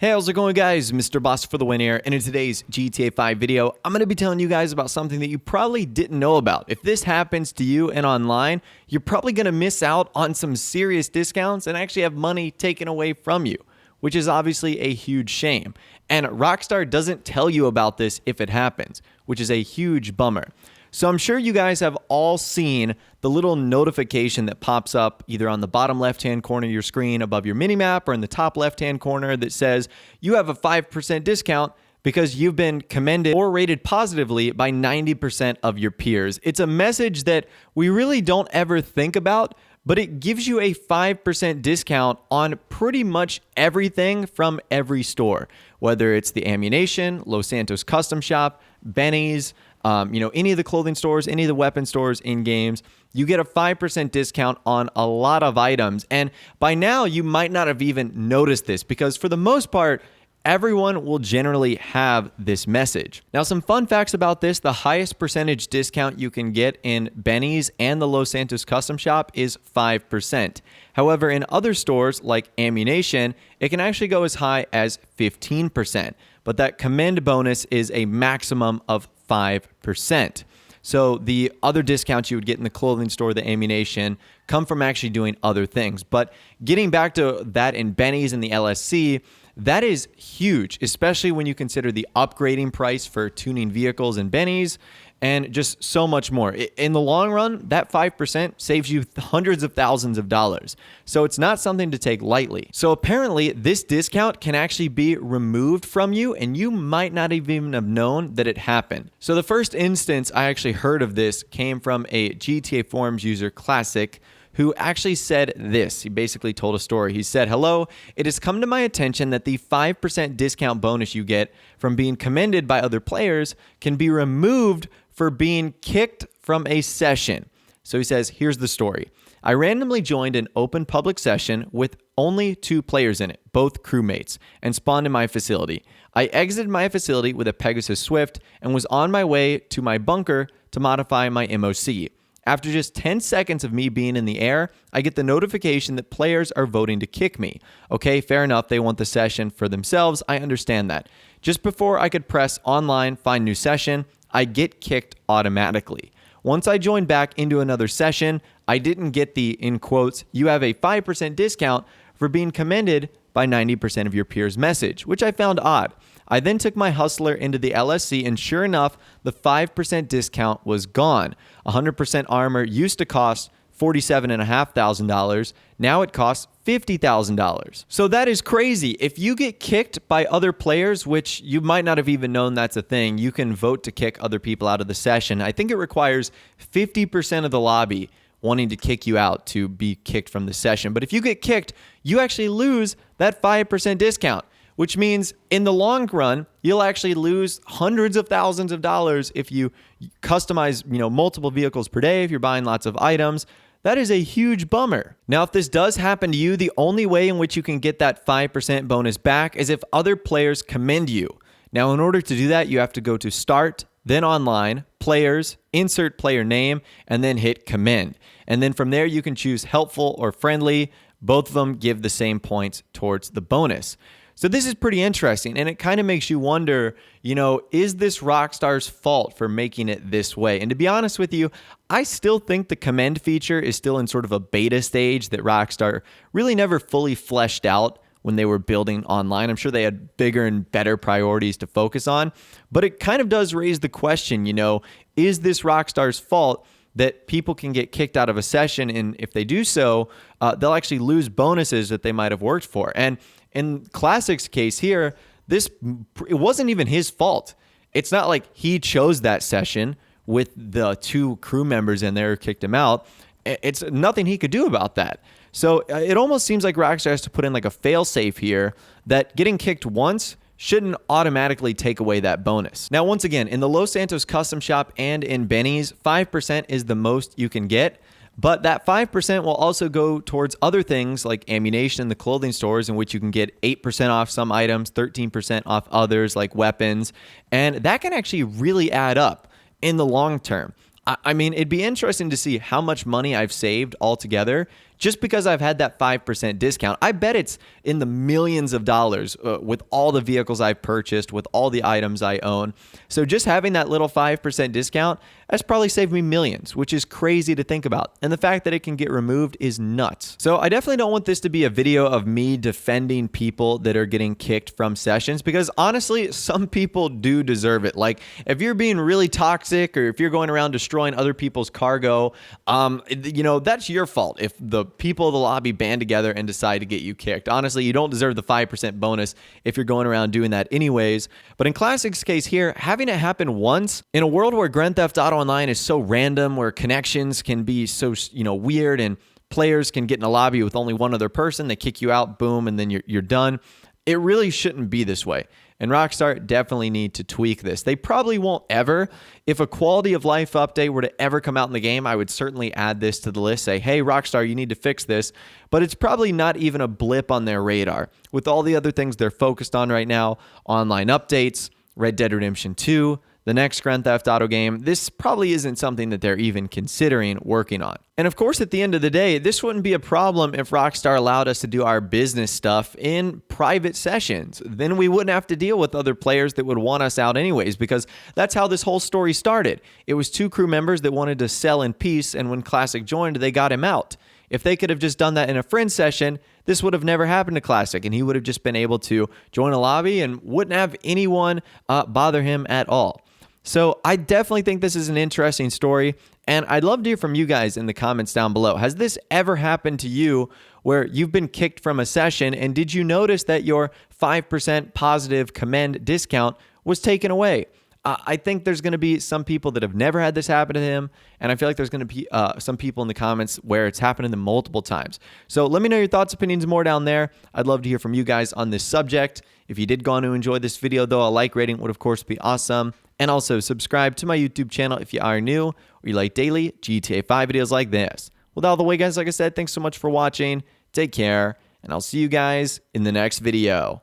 Hey, how's it going, guys? Mr. Boss for the win here, and in today's GTA 5 video, I'm going to be telling you guys about something that you probably didn't know about. If this happens to you and online, you're probably going to miss out on some serious discounts and actually have money taken away from you, which is obviously a huge shame. And Rockstar doesn't tell you about this if it happens, which is a huge bummer. So I'm sure you guys have all seen the little notification that pops up either on the bottom left-hand corner of your screen above your minimap or in the top left-hand corner that says you have a 5% discount because you've been commended or rated positively by 90% of your peers. It's a message that we really don't ever think about, but it gives you a 5% discount on pretty much everything from every store, whether it's the Ammunition, Los Santos Custom Shop, Benny's, any of the clothing stores, any of the weapon stores in games. You get a 5% discount on a lot of items. And by now, you might not have even noticed this because for the most part, everyone will generally have this message. Now, some fun facts about this: the highest percentage discount you can get in Benny's and the Los Santos Custom Shop is 5%. However, in other stores like Ammunition, it can actually go as high as 15%. But that commend bonus is a maximum of 5%. So the other discounts you would get in the clothing store, the Ammunition, come from actually doing other things. But getting back to that in Benny's and the LSC, that is huge, especially when you consider the upgrading price for tuning vehicles in Benny's and just so much more. In the long run, that 5% saves you hundreds of thousands of dollars. So it's not something to take lightly. So apparently this discount can actually be removed from you and you might not even have known that it happened. So the first instance I actually heard of this came from a GTA Forums user, Classic, who actually said this. He basically told a story. He said, "Hello, it has come to my attention that the 5% discount bonus you get from being commended by other players can be removed for being kicked from a session." So he says, here's the story. "I randomly joined an open public session with only 2 players in it, both crewmates, and spawned in my facility. I exited my facility with a Pegasus Swift and was on my way to my bunker to modify my MOC. After just 10 seconds of me being in the air, I get the notification that players are voting to kick me. Okay, fair enough, they want the session for themselves, I understand that. Just before I could press online, find new session, I get kicked automatically. Once I joined back into another session, I didn't get the, in quotes, you have a 5% discount for being commended by 90% of your peers message, which I found odd. I then took my Hustler into the LSC and sure enough, the 5% discount was gone. 100% armor used to cost $47,500. Now it costs $50,000. So that is crazy. If you get kicked by other players, which you might not have even known that's a thing, you can vote to kick other people out of the session. I think it requires 50% of the lobby wanting to kick you out to be kicked from the session. But if you get kicked, you actually lose that 5% discount, which means in the long run, you'll actually lose hundreds of thousands of dollars if you customize, multiple vehicles per day, if you're buying lots of items. That is a huge bummer. Now, if this does happen to you, the only way in which you can get that 5% bonus back is if other players commend you. Now, in order to do that, you have to go to Start, then Online, Players, insert player name, and then hit Commend. And then from there, you can choose Helpful or Friendly. Both of them give the same points towards the bonus. So this is pretty interesting, and it kind of makes you wonder, is this Rockstar's fault for making it this way? And to be honest with you, I still think the commend feature is still in sort of a beta stage that Rockstar really never fully fleshed out when they were building online. I'm sure they had bigger and better priorities to focus on, but it kind of does raise the question, is this Rockstar's fault that people can get kicked out of a session, and if they do so, they'll actually lose bonuses that they might have worked for? And in Classic's case here, it wasn't even his fault. It's not like he chose that session with the 2 crew members in there who kicked him out. It's nothing he could do about that. So it almost seems like Rockstar has to put in like a fail-safe here that getting kicked once shouldn't automatically take away that bonus. Now, once again, in the Los Santos Custom Shop and in Benny's, 5% is the most you can get. But that 5% will also go towards other things like Ammunition in the clothing stores, in which you can get 8% off some items, 13% off others like weapons. And that can actually really add up in the long term. I mean, it'd be interesting to see how much money I've saved altogether just because I've had that 5% discount. I bet it's in the millions of dollars with all the vehicles I've purchased, with all the items I own. So just having that little 5% discount, that's probably saved me millions, which is crazy to think about. And the fact that it can get removed is nuts. So I definitely don't want this to be a video of me defending people that are getting kicked from sessions, because honestly, some people do deserve it. Like if you're being really toxic, or if you're going around destroying other people's cargo, that's your fault. If the people of the lobby band together and decide to get you kicked, honestly, you don't deserve the 5% bonus if you're going around doing that anyways. But in Classic's case here, having it happen once in a world where Grand Theft Auto Online is so random, where connections can be so, weird, and players can get in a lobby with only one other person, they kick you out, boom, and then you're done. It really shouldn't be this way. And Rockstar definitely need to tweak this. They probably won't ever. If a quality of life update were to ever come out in the game, I would certainly add this to the list. Say, hey, Rockstar, you need to fix this. But it's probably not even a blip on their radar. With all the other things they're focused on right now, online updates, Red Dead Redemption 2, the next Grand Theft Auto game, this probably isn't something that they're even considering working on. And of course, at the end of the day, this wouldn't be a problem if Rockstar allowed us to do our business stuff in private sessions. Then we wouldn't have to deal with other players that would want us out anyways, because that's how this whole story started. It was 2 crew members that wanted to sell in peace, and when Classic joined, they got him out. If they could have just done that in a friend session, this would have never happened to Classic, and he would have just been able to join a lobby and wouldn't have anyone bother him at all. So I definitely think this is an interesting story, and I'd love to hear from you guys in the comments down below. Has this ever happened to you where you've been kicked from a session, and did you notice that your 5% positive commend discount was taken away? I think there's going to be some people that have never had this happen to them, and I feel like there's going to be some people in the comments where it's happened to them multiple times. So let me know your thoughts, opinions, more down there. I'd love to hear from you guys on this subject. If you did go on to enjoy this video, though, a like rating would, of course, be awesome. And also subscribe to my YouTube channel if you are new, or you like daily GTA 5 videos like this. With all the way, guys, like I said, thanks so much for watching. Take care, and I'll see you guys in the next video.